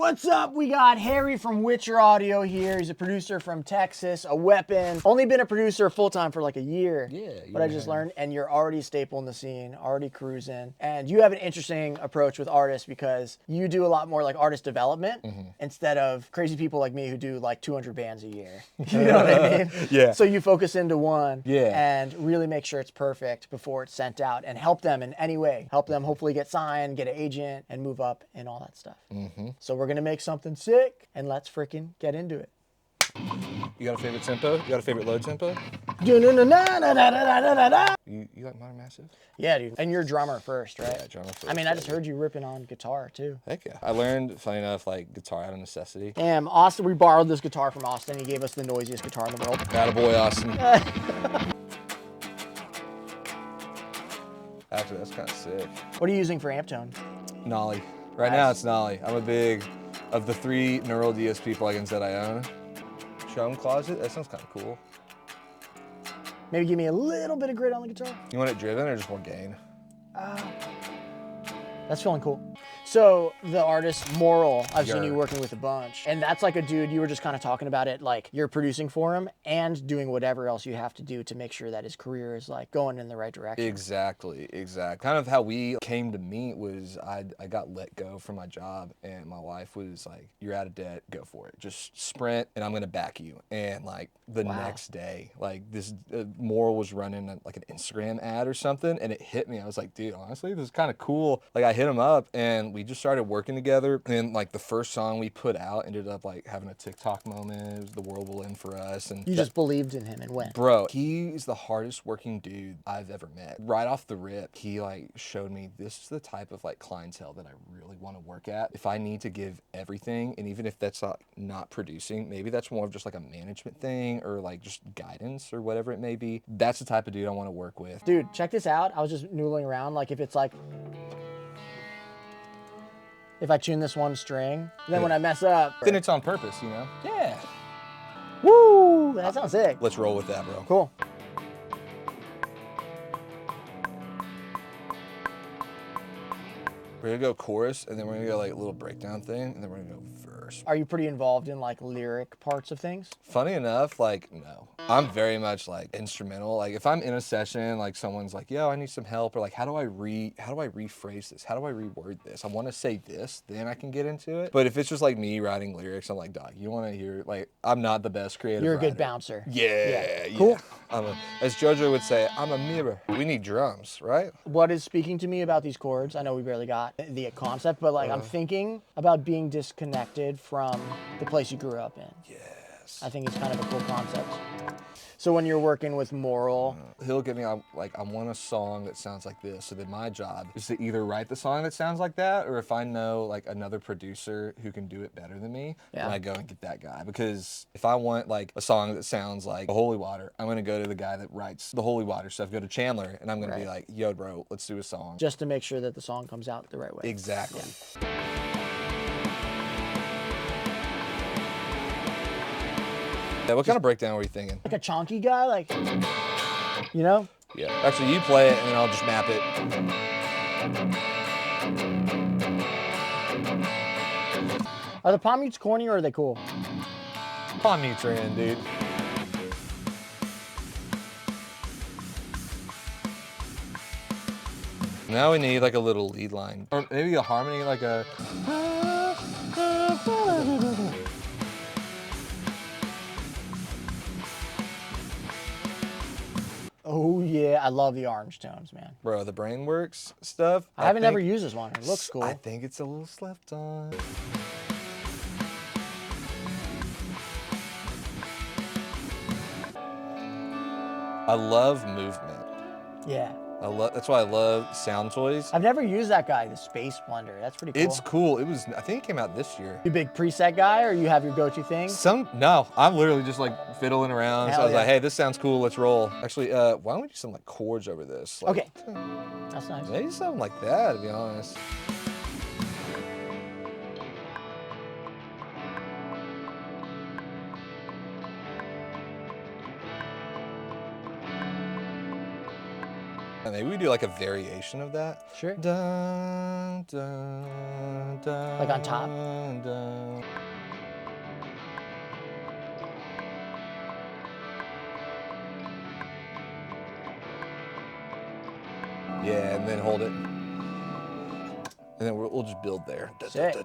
What's up? We got Harry from Witcher Audio here. He's a producer from Texas, a weapon. Only been a producer full-time for like a year. Yeah. But I just learned, and you're already a staple in the scene, already cruising. And you have an interesting approach with artists because you do a lot more like artist development instead of crazy people like me who do like 200 bands a year. You know what I mean? Yeah. So you focus into one and really make sure it's perfect before it's sent out and help them in any way. Help them hopefully get signed, get an agent, and move up and all that stuff. So we're gonna make something sick, and let's freaking get into it. You got a favorite tempo? You got a favorite low tempo? You You like Modern Massive? Yeah, dude. And you're a drummer first, right? Yeah, drummer first. I mean, I just heard you ripping on guitar too. Heck yeah. I learned, funny enough, like guitar out of necessity. Damn, Austin, we borrowed this guitar from Austin. He gave us the noisiest guitar in the world. Attaboy, Austin. Actually, that's kind of sick. What are you using for amp tone? Nolly. Right now it's Nolly. I'm a big, of the 3 neural DSP plugins that I own, Chum Closet, that sounds kind of cool. Maybe give me a little bit of grit on the guitar. You want it driven or just more gain? That's feeling cool. So the artist Moral, I've seen you working with a bunch, and that's like a dude, you were just kind of talking about it, like you're producing for him and doing whatever else you have to do to make sure that his career is like going in the right direction. Exactly. Kind of how we came to meet was I got let go from my job, and my wife was like, you're out of debt, go for it. Just sprint and I'm gonna back you. And like the next day, like this Moral was running like an Instagram ad or something, and it hit me. I was like, dude, honestly, this is kind of cool. Like I hit him up and we just started working together, and like the first song we put out ended up like having a TikTok moment. It was The World Will End for Us, and you just believed in him and went. Bro, he's the hardest working dude I've ever met. Right off the rip, he like showed me this is the type of like clientele that I really want to work at. If I need to give everything, and even if that's not producing, maybe that's more of just like a management thing or like just guidance or whatever it may be. That's the type of dude I want to work with. Dude, check this out. I was just noodling around, like if it's like, if I tune this one string, then when I mess up, Then it's on purpose, you know? yeah. Woo, that sounds sick. Let's roll with that, bro. Cool. We're gonna go chorus, and then we're gonna go like a little breakdown thing, and then we're gonna go verse. Are you pretty involved in like lyric parts of things? Funny enough, like, no. I'm very much like instrumental. Like if I'm in a session, like someone's like, yo, I need some help, or like, how do I rephrase this? How do I reword this? I wanna say this, then I can get into it. But if it's just like me writing lyrics, I'm like, dog, you wanna hear, like, I'm not the best creative You're a writer. good bouncer. Yeah. Cool. As JoJo would say, I'm a mirror. We need drums, right? What is speaking to me about these chords, I know we barely got the concept, but like I'm thinking about being disconnected from the place you grew up in. Yes. I think it's kind of a cool concept. So when you're working with Moral, He'll get me, like, I want a song that sounds like this. So then my job is to either write the song that sounds like that, or if I know like another producer who can do it better than me, then I go and get that guy. Because if I want like a song that sounds like Holy Water, I'm gonna go to the guy that writes the Holy Water stuff, go to Chandler, and I'm gonna be like, yo, bro, let's do a song. just to make sure that the song comes out the right way. Exactly. Yeah, what kind of breakdown were you thinking? Like a chonky guy, like, you know? Yeah. Actually, you play it, and then I'll just map it. Are the palm mutes corny or are they cool? Palm mutes are in, dude. Now we need like a little lead line. Or maybe a harmony, like a... Oh yeah, I love the orange tones, man. Bro, the Brainworks stuff. I haven't ever used this one. It looks cool. I think it's a little slept on. I love movement. Yeah. That's why I love sound toys. I've never used that guy, the Space Blender. That's pretty cool. It's cool. I think it came out this year. You big preset guy, or you have your go-to thing? No, I'm literally just like fiddling around. So I was like, hey, this sounds cool, let's roll. Actually, why don't we do some like chords over this? Like, Okay, that's nice. Maybe something like that, to be honest. Maybe we do like a variation of that. Sure. Dun, dun, dun, Like on top? dun, Yeah, and then hold it. And then we'll just build there. Sick.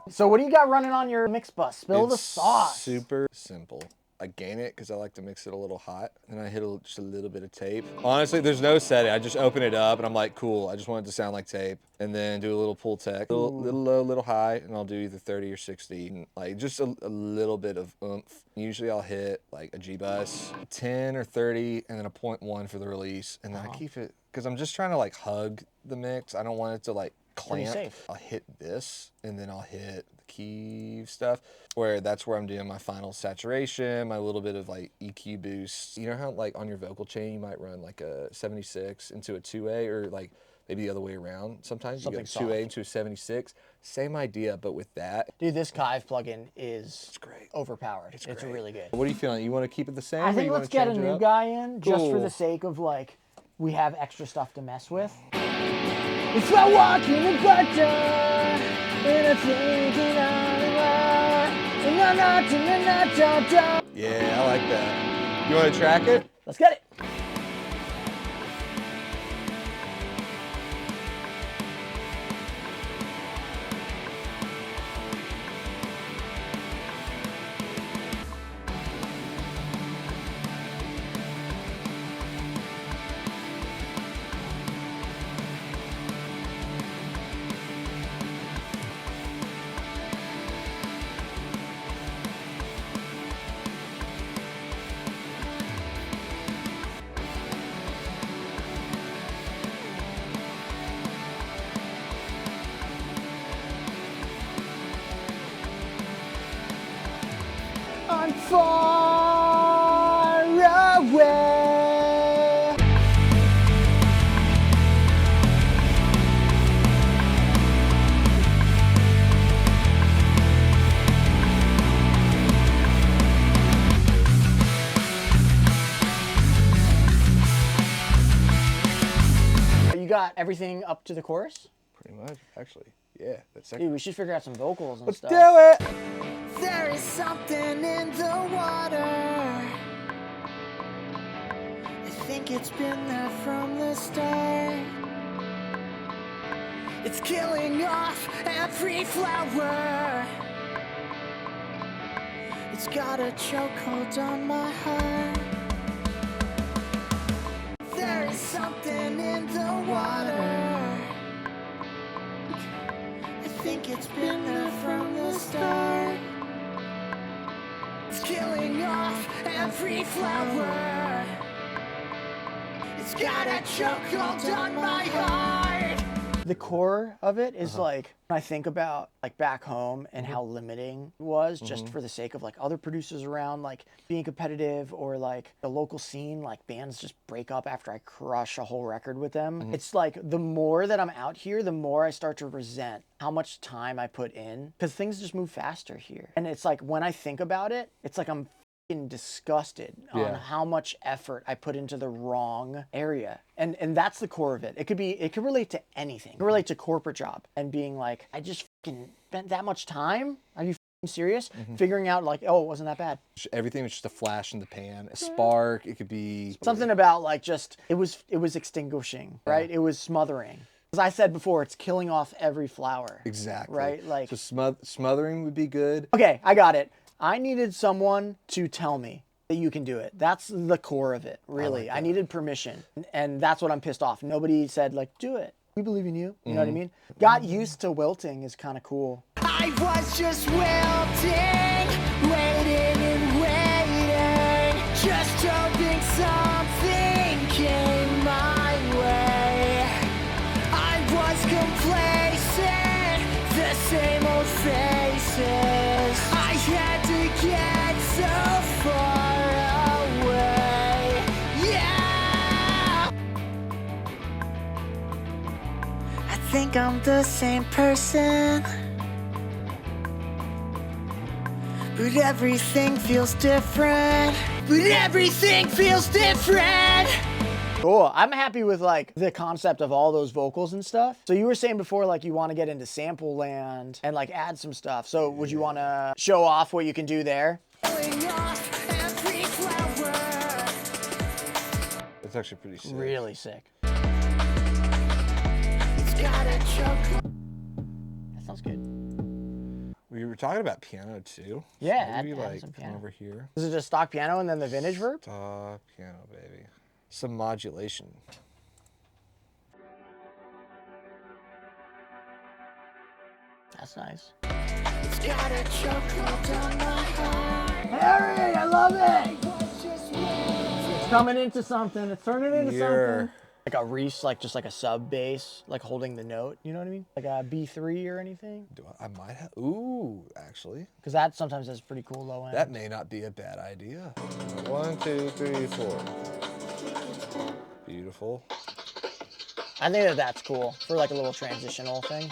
So what do you got running on your mix bus? Spill the It's sauce. super simple. I gain it because I like to mix it a little hot. And I hit just a little bit of tape. Honestly, there's no setting. I just open it up and I'm like, cool. I just want it to sound like tape. And then do a little pull tech, little low, little high, and I'll do either 30 or 60. And like just a little bit of oomph. Usually I'll hit like a G bus, 10 or 30, and then a 0.1 for the release. And then I keep it, because I'm just trying to like hug the mix. I don't want it to like clamp. Safe. I'll hit this, and then I'll hit the key stuff, where that's where I'm doing my final saturation, my little bit of like EQ boost. You know how like on your vocal chain you might run like a 76 into a 2A, or like maybe the other way around. Sometimes you go 2A into a 76. Same idea, but with that. Dude, this Kive plugin is great. Overpowered. It's really good. What are you feeling? You want to keep it the same? I think let's get a new guy in just for Cool. the sake of like, we have extra stuff to mess with. It's like walking in butter, and I'm thinking Yeah, I like that. You want to track it? Let's get it. I'm far away. You got everything up to the chorus? Pretty much, actually. Yeah, that's Dude, we should figure out some vocals and stuff. do it! There is something in the water. I think it's been there from the start. It's killing off every flower. It's got a chokehold on my heart. There is something in the water. I think it's been there from the start. It's killing off every flower. It's got a chokehold on my heart. The core of it is like, when I think about like back home and how limiting it was just for the sake of like other producers around, like being competitive, or like the local scene, like bands just break up after I crush a whole record with them. It's like the more that I'm out here, the more I start to resent how much time I put in, because things just move faster here. And it's like, when I think about it, it's like I'm disgusted on how much effort I put into the wrong area. And that's the core of it. It could relate to anything. It could relate to corporate job and being like, I just fucking spent that much time? Are you serious? Figuring out like, oh, it wasn't that bad. Everything was just a flash in the pan, a spark. It could be Something about like just, it was extinguishing, right? It was smothering. As I said before, it's killing off every flower. Exactly. Right? Like, so smothering would be good. okay, I got it. I needed someone to tell me that you can do it. That's the core of it, really. I needed permission. And that's what I'm pissed off. Nobody said, like, do it. We believe in you. You know what I mean? Got used to wilting is kind of cool. I was just wilting, waiting and waiting, just hoping something came my way. I was complacent, the same old faces. I had to get so far away. Yeah, I think I'm the same person, but everything feels different. Cool. I'm happy with like the concept of all those vocals and stuff. So you were saying before, like you want to get into sample land and like add some stuff. So would you want to show off what you can do there? It's actually pretty sick. Really sick. gotta choke. That sounds good. We were talking about piano too. Yeah, Maybe add like some come piano. over here. Is it just stock piano and then the vintage verb? Piano, baby. Some modulation. That's nice. It's gotta choke down my heart. Harry, I love it. It's coming into something. It's turning into something. Like a Reese, like just like a sub bass, like holding the note. You know what I mean? Like a B3 or anything. I might have. Ooh, actually, Because that sometimes has pretty cool low end. that may not be a bad idea. 1, 2, 3, 4. Beautiful. I think that that's cool for like a little transitional thing.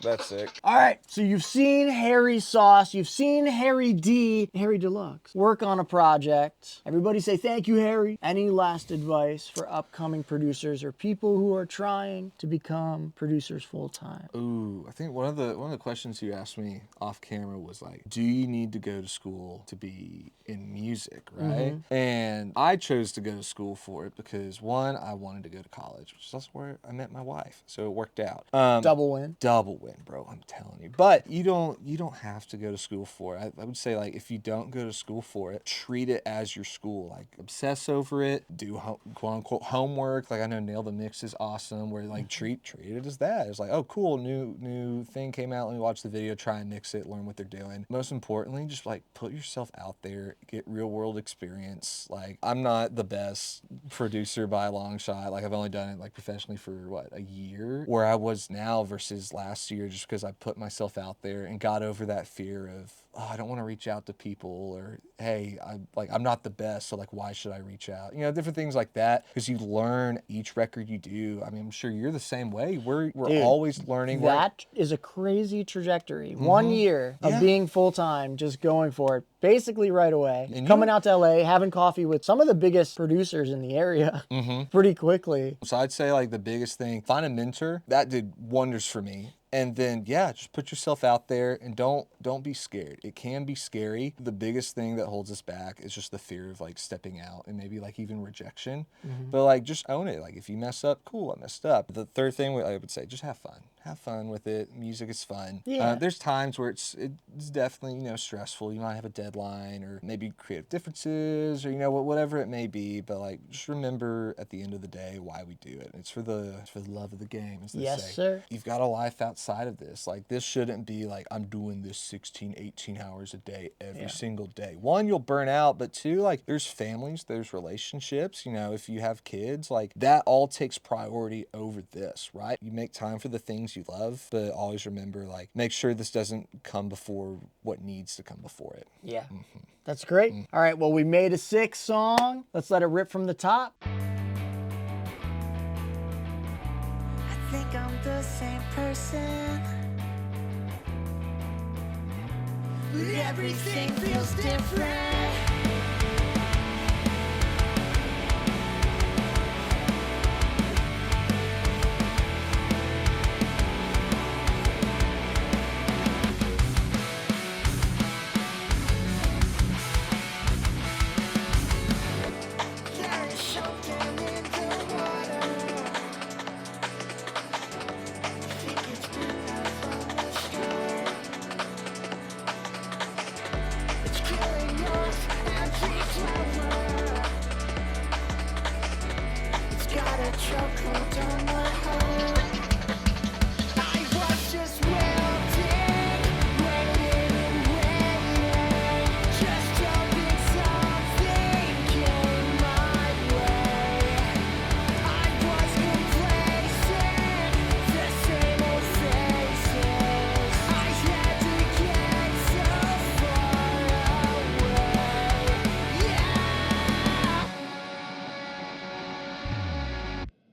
That's sick. All right, so you've seen Harry Sauce, you've seen Harry D, Harry Deluxe work on a project. Everybody say thank you, Harry. Any last advice for upcoming producers or people who are trying to become producers full time? Ooh, I think one of the questions you asked me off camera was like, do you need to go to school to be in music, right? And I chose to go to school for it because one, I wanted to go to college, which is also where I met my wife, so it worked out. Double win. Double win, bro, I'm telling you. But you don't have to go to school for it. I would say, like, if you don't go to school for it, treat it as your school. Like, obsess over it, do quote unquote homework. Like, I know Nail the Mix is awesome, where like treat it as that. It's like, oh cool, new thing came out, let me watch the video, try and mix it, learn what they're doing. Most importantly, just like put yourself out there, get real world experience. Like, I'm not the best producer by a long shot. Like, I've only done it like professionally for what, a year, where I was now versus last year, just because I put myself out there and got over that fear of, oh, I don't want to reach out to people, or hey, I'm not the best, so like why should I reach out? You know, different things like that, because you learn each record you do. I mean, I'm sure you're the same way. We're Dude, always learning. That is a crazy trajectory. 1 year of being full time, just going for it, basically right away. And Coming out to LA, having coffee with some of the biggest producers in the area pretty quickly. So I'd say like the biggest thing, find a mentor. That did wonders for me. And then, yeah, just put yourself out there and don't be scared. It can be scary. The biggest thing that holds us back is just the fear of like stepping out and maybe like even rejection. But like, just own it. Like, if you mess up, cool, I messed up. The third thing I would say, just have fun. Have fun with it. Music is fun. Yeah. There's times where it's definitely, you know, stressful. You might have a deadline or maybe creative differences or, you know, whatever it may be. But like, just remember at the end of the day why we do it. It's for the love of the game, as they say. Yes, sir. You've got a life outside of this. Like, this shouldn't be like, I'm doing this 16, 18 hours a day every single day. One, you'll burn out, but two, like, there's families, there's relationships. You know, if you have kids, like, that all takes priority over this, right? You make time for the things you love, but always remember, like, make sure this doesn't come before what needs to come before it. Yeah. That's great. All right, well, we made a sick song. Let's let it rip from the top. I think I'm the same person, but everything feels different. There's something in the water. Think it's been there from the start. It's killing off every flower. It's got a chokehold on my heart.